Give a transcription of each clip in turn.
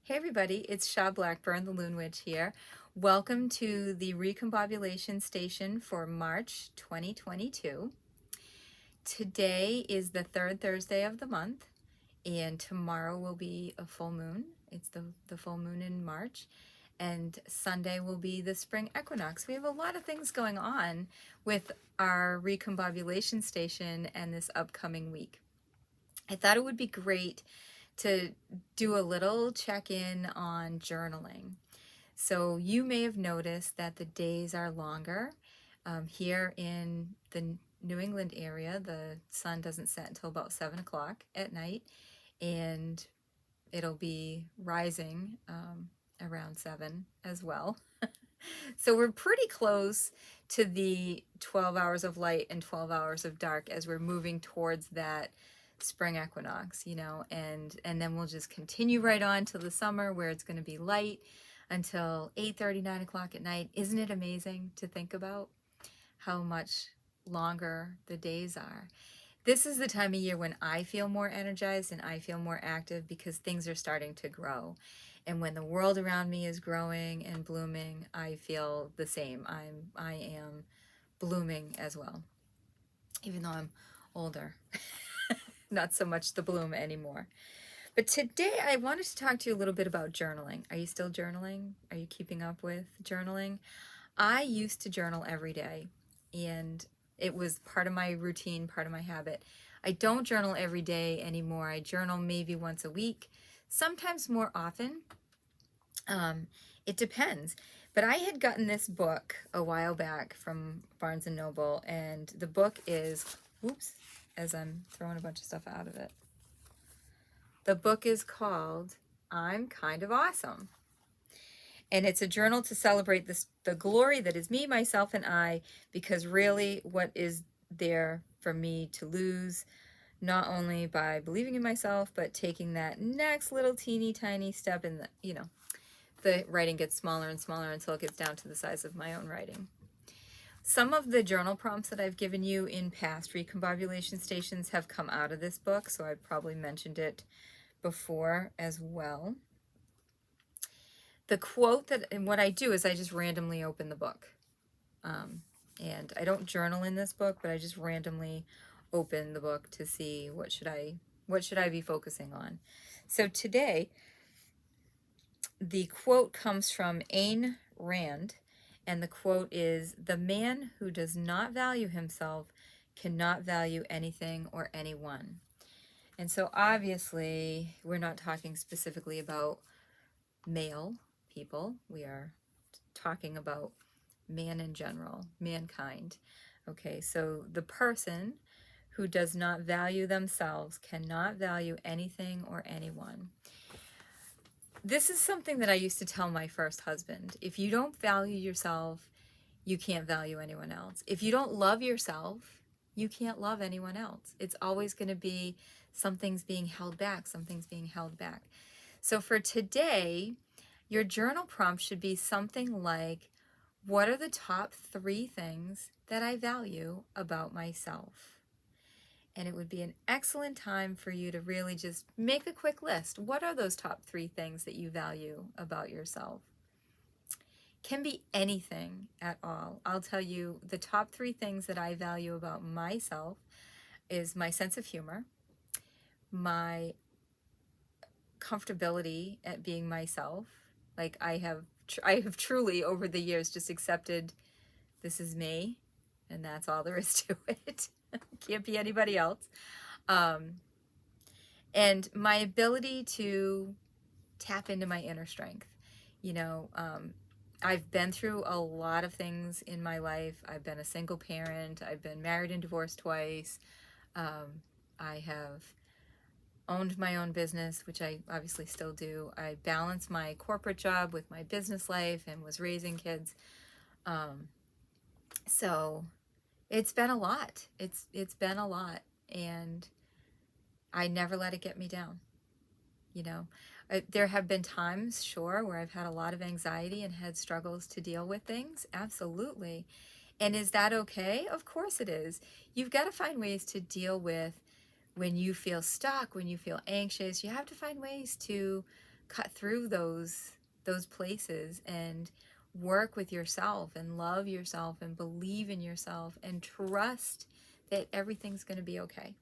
Hey everybody, it's Sha Blackburn, the LoonWitch here. Welcome to the Recombobulation Station for March 2022. Today is the third Thursday of the month, and tomorrow will be a full moon. It's the full moon in March, and Sunday will be the spring equinox. We have a lot of things going on with our Recombobulation Station and this upcoming week. I thought it would be great to do a little check-in on journaling. So you may have noticed that the days are longer. Here in the New England area, the sun doesn't set until about 7 o'clock at night, and it'll be rising around 7 as well. So we're pretty close to the 12 hours of light and 12 hours of dark as we're moving towards that spring equinox, and then we'll just continue right on to the summer where it's going to be light until 8:30, 9 o'clock at night. Isn't it amazing to think about how much longer the days are? This is the time of year when I feel more energized and I feel more active because things are starting to grow. And when the world around me is growing and blooming, I feel the same. I am blooming as well, even though I'm older. Not so much the bloom anymore. But today I wanted to talk to you a little bit about journaling. Are you still journaling? Are you keeping up with journaling? I used to journal every day, and it was part of my routine, part of my habit. I don't journal every day anymore. I journal maybe once a week, sometimes more often. It depends. But I had gotten this book a while back from Barnes & Noble, and the book is, whoops, as I'm throwing a bunch of stuff out of it. The book is called I'm Kind of Awesome. And it's a journal to celebrate the glory that is me, myself, and I, because really what is there for me to lose, not only by believing in myself, but taking that next little teeny tiny step in the writing gets smaller and smaller until it gets down to the size of my own writing. Some of the journal prompts that I've given you in past Recombobulation Stations have come out of this book, so I've probably mentioned it before as well. The quote and what I do is I just randomly open the book. And I don't journal in this book, but I just randomly open the book to see what should I be focusing on. So today, the quote comes from Ayn Rand, and the quote is, "The man who does not value himself cannot value anything or anyone." And so obviously, we're not talking specifically about male people. We are talking about man in general, mankind. Okay, so the person who does not value themselves cannot value anything or anyone. This is something that I used to tell my first husband. If you don't value yourself, you can't value anyone else. If you don't love yourself, you can't love anyone else. It's always going to be something's being held back, something's being held back. So for today, your journal prompt should be something like, what are the top 3 things that I value about myself? And it would be an excellent time for you to really just make a quick list. What are those top 3 things that you value about yourself? Can be anything at all. I'll tell you the top 3 things that I value about myself is my sense of humor, my comfortability at being myself. Like I have truly over the years just accepted this is me, and that's all there is to it. Can't be anybody else. And my ability to tap into my inner strength. I've been through a lot of things in my life. I've been a single parent. I've been married and divorced twice. I have owned my own business, which I obviously still do. I balance my corporate job with my business life and was raising kids. So it's been a lot. It's been a lot, and I never let it get me down. There have been times, sure, where I've had a lot of anxiety and had struggles to deal with things. Absolutely. And is that okay? Of course it is. You've got to find ways to deal with when you feel stuck, when you feel anxious. You have to find ways to cut through those places and work with yourself and love yourself and believe in yourself and trust that everything's going to be okay.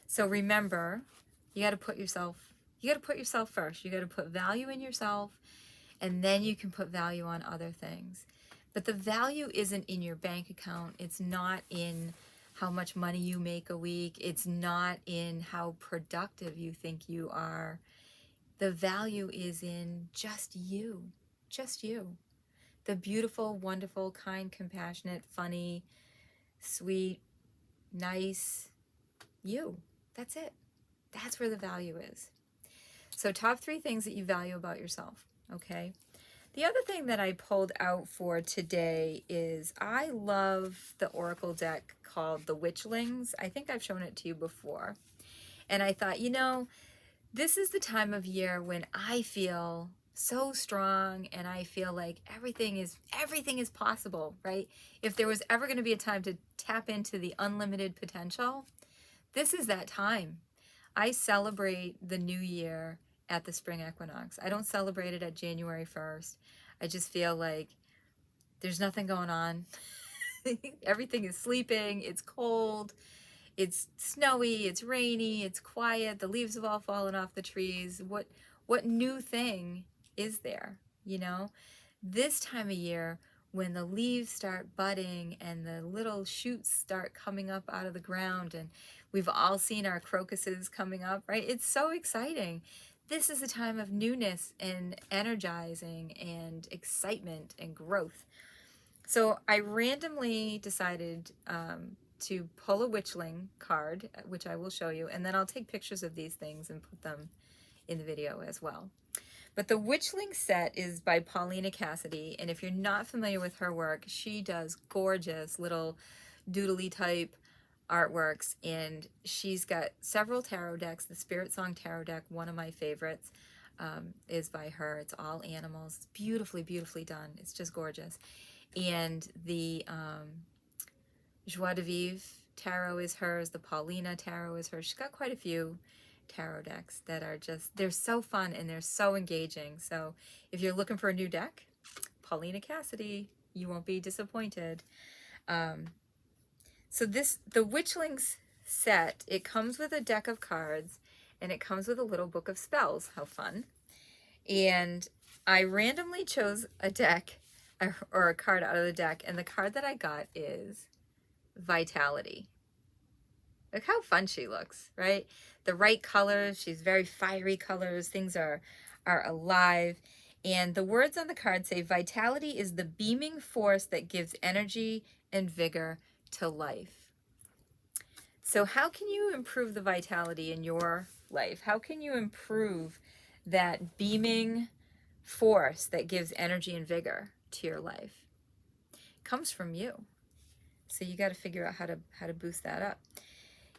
So remember, you got to put yourself first. You got to put value in yourself, and then you can put value on other things. But the value isn't in your bank account. It's not in how much money you make a week. It's not in how productive you think you are. The value is in just you. Just you. The beautiful, wonderful, kind, compassionate, funny, sweet, nice you. That's it. That's where the value is. So top 3 things that you value about yourself, okay? The other thing that I pulled out for today is I love the oracle deck called the Witchlings. I think I've shown it to you before. And I thought, this is the time of year when I feel so strong and I feel like everything is possible, right? If there was ever going to be a time to tap into the unlimited potential, this is that time. I celebrate the new year at the spring equinox. I don't celebrate it at January 1st. I just feel like there's nothing going on. Everything is sleeping, it's cold, it's snowy, it's rainy, it's quiet, the leaves have all fallen off the trees. What new thing is there, This time of year, when the leaves start budding and the little shoots start coming up out of the ground, and we've all seen our crocuses coming up, right? It's so exciting. This is a time of newness and energizing and excitement and growth. So I randomly decided to pull a witchling card, which I will show you, and then I'll take pictures of these things and put them in the video as well. But the Witchling set is by Paulina Cassidy, and if you're not familiar with her work, she does gorgeous little doodly type artworks, and she's got several tarot decks. The Spirit Song Tarot deck, one of my favorites, is by her. It's all animals. It's beautifully, beautifully done. It's just gorgeous. And the Joie de Vivre tarot is hers. The Paulina tarot is hers. She's got quite a few tarot decks that are they're so fun and they're so engaging. So if you're looking for a new deck, Paulina Cassidy, you won't be disappointed. So the Witchlings set, it comes with a deck of cards and it comes with a little book of spells. How fun. And I randomly chose a deck or a card out of the deck, and the card that I got is Vitality. Look how fun she looks, right? The right colors, she's very fiery colors, things are alive. And the words on the card say, vitality is the beaming force that gives energy and vigor to life. So how can you improve the vitality in your life? How can you improve that beaming force that gives energy and vigor to your life? It comes from you. So you got to figure out how to boost that up.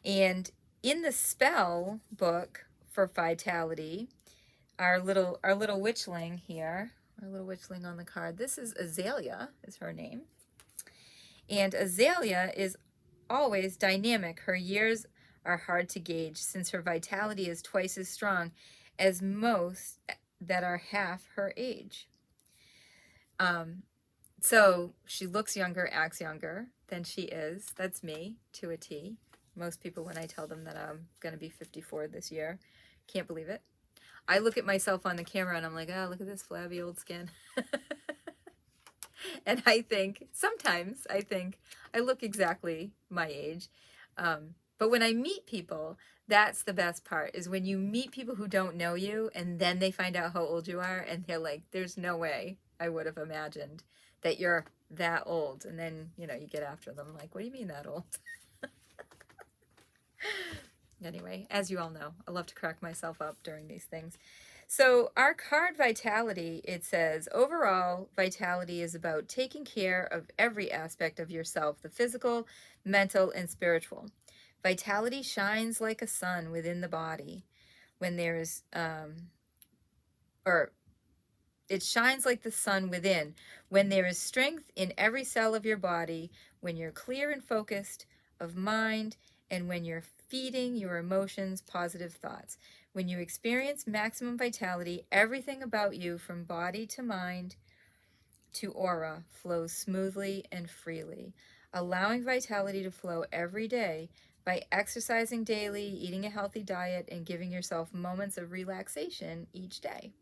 And in the spell book for vitality, our little witchling here, our little witchling on the card, this is Azalea, is her name. And Azalea is always dynamic. Her years are hard to gauge since her vitality is twice as strong as most that are half her age. So she looks younger, acts younger than she is. That's me to a T. Most people, when I tell them that I'm going to be 54 this year, can't believe it. I look at myself on the camera and I'm like, oh, look at this flabby old skin. And sometimes I think I look exactly my age. But when I meet people, that's the best part, is when you meet people who don't know you and then they find out how old you are and they're like, there's no way I would have imagined that you're that old. And then, you get after them like, what do you mean that old? Anyway, as you all know, I love to crack myself up during these things. So our card Vitality, it says, overall, vitality is about taking care of every aspect of yourself, the physical, mental, and spiritual. Vitality shines like a sun within the body when there is, it shines like the sun within when there is strength in every cell of your body, when you're clear and focused of mind, and when you're feeding your emotions positive thoughts. When you experience maximum vitality, everything about you, from body to mind to aura, flows smoothly and freely. Allowing vitality to flow every day by exercising daily, eating a healthy diet, and giving yourself moments of relaxation each day.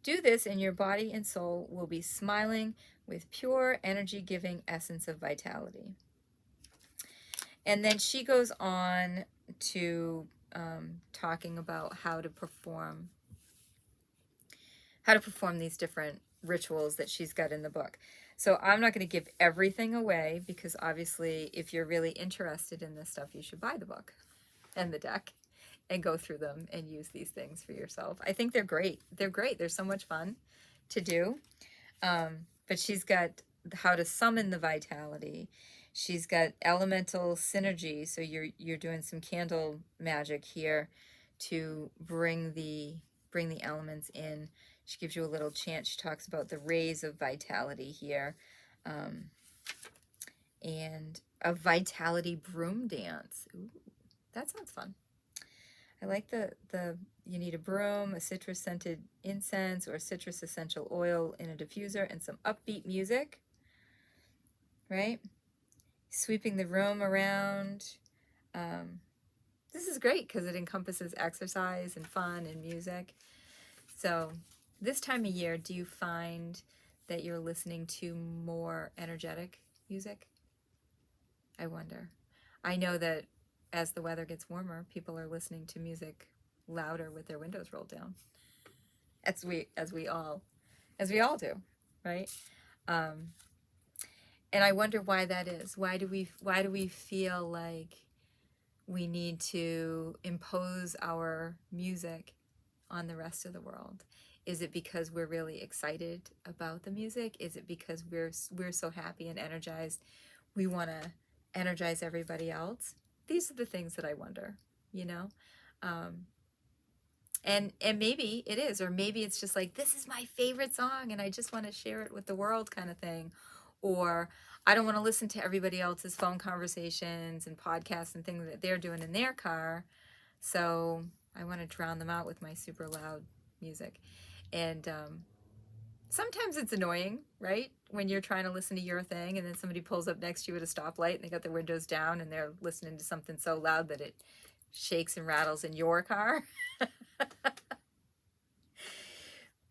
Do this and your body and soul will be smiling with pure energy-giving essence of vitality. And then she goes on to talking about how to perform these different rituals that she's got in the book. So I'm not going to give everything away, because obviously if you're really interested in this stuff, you should buy the book and the deck and go through them and use these things for yourself. I think they're great. They're great. They're so much fun to do. But she's got how to summon the vitality. She's got elemental synergy. So you're doing some candle magic here to bring the elements in. She gives you a little chant. She talks about the rays of vitality here. And a vitality broom dance. Ooh, that sounds fun. I like the you need a broom, a citrus scented incense or citrus essential oil in a diffuser, and some upbeat music, right? Sweeping the room around. This is great because it encompasses exercise and fun and music. So this time of year, do you find that you're listening to more energetic music? I wonder. I know that as the weather gets warmer, people are listening to music louder with their windows rolled down, as we all do, right? And I wonder why that is. Why do we feel like we need to impose our music on the rest of the world? Is it because we're really excited about the music? Is it because we're so happy and energized, we want to energize everybody else? These are the things that I wonder, you know? And maybe it is, or maybe it's just like, this is my favorite song and I just want to share it with the world kind of thing. Or I don't want to listen to everybody else's phone conversations and podcasts and things that they're doing in their car. So I want to drown them out with my super loud music. And sometimes it's annoying, right? When you're trying to listen to your thing and then somebody pulls up next to you at a stoplight and they got their windows down and they're listening to something so loud that it shakes and rattles in your car.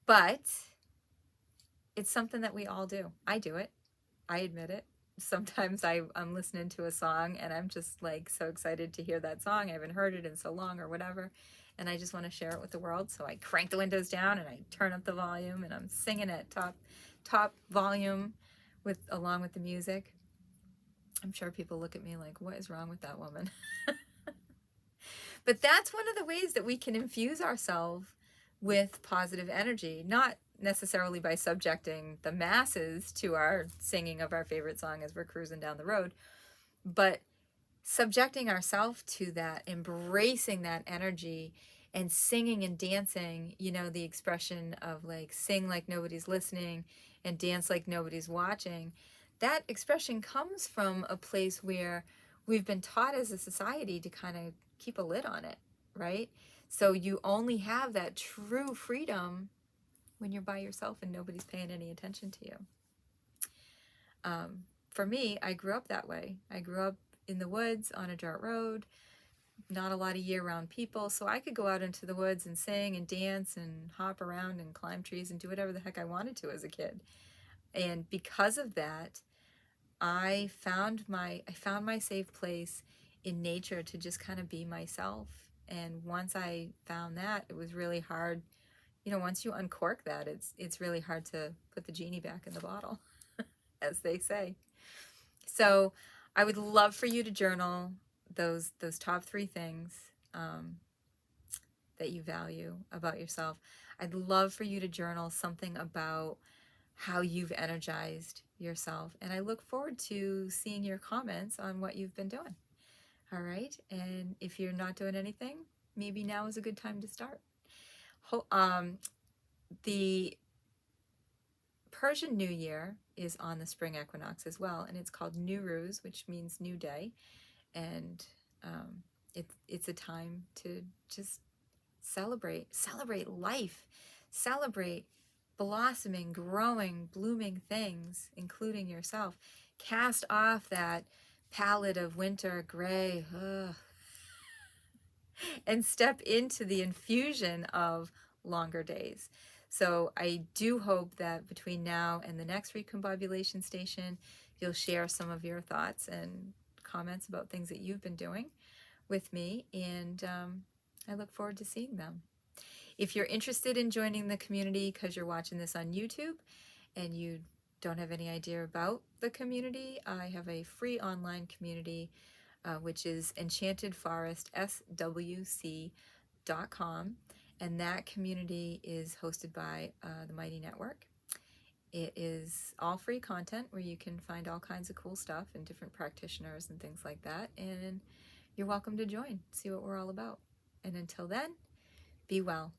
But it's something that we all do. I do it. I admit it. Sometimes I'm listening to a song and I'm just like so excited to hear that song. I haven't heard it in so long or whatever. And I just want to share it with the world. So I crank the windows down and I turn up the volume and I'm singing at top volume along with the music. I'm sure people look at me like, what is wrong with that woman? But that's one of the ways that we can infuse ourselves with positive energy, not necessarily by subjecting the masses to our singing of our favorite song as we're cruising down the road, but subjecting ourselves to that, embracing that energy and singing and dancing, you know, the expression of like sing like nobody's listening and dance like nobody's watching. That expression comes from a place where we've been taught as a society to kind of keep a lid on it, right? So you only have that true freedom when you're by yourself and nobody's paying any attention to you. For me, I grew up that way. I grew up in the woods on a dirt road, not a lot of year-round people, so I could go out into the woods and sing and dance and hop around and climb trees and do whatever the heck I wanted to as a kid. And because of that, I found my safe place in nature to just kind of be myself. And once I found that, it was really hard. You know, once you uncork that, it's really hard to put the genie back in the bottle, as they say. So I would love for you to journal those top 3 things that you value about yourself. I'd love for you to journal something about how you've energized yourself. And I look forward to seeing your comments on what you've been doing. All right. And if you're not doing anything, maybe now is a good time to start. The Persian New Year is on the spring equinox as well, and it's called Nowruz, which means new day. And it's a time to just celebrate life, celebrate blossoming, growing, blooming things, including yourself. Cast off that palette of winter gray, and step into the infusion of longer days. So I do hope that between now and the next Recombobulation Station, you'll share some of your thoughts and comments about things that you've been doing with me, and I look forward to seeing them. If you're interested in joining the community because you're watching this on YouTube and you don't have any idea about the community, I have a free online community, which is enchantedforestswc.com, and that community is hosted by the Mighty Network. It is all free content where you can find all kinds of cool stuff and different practitioners and things like that, and you're welcome to join, see what we're all about. And until then, be well.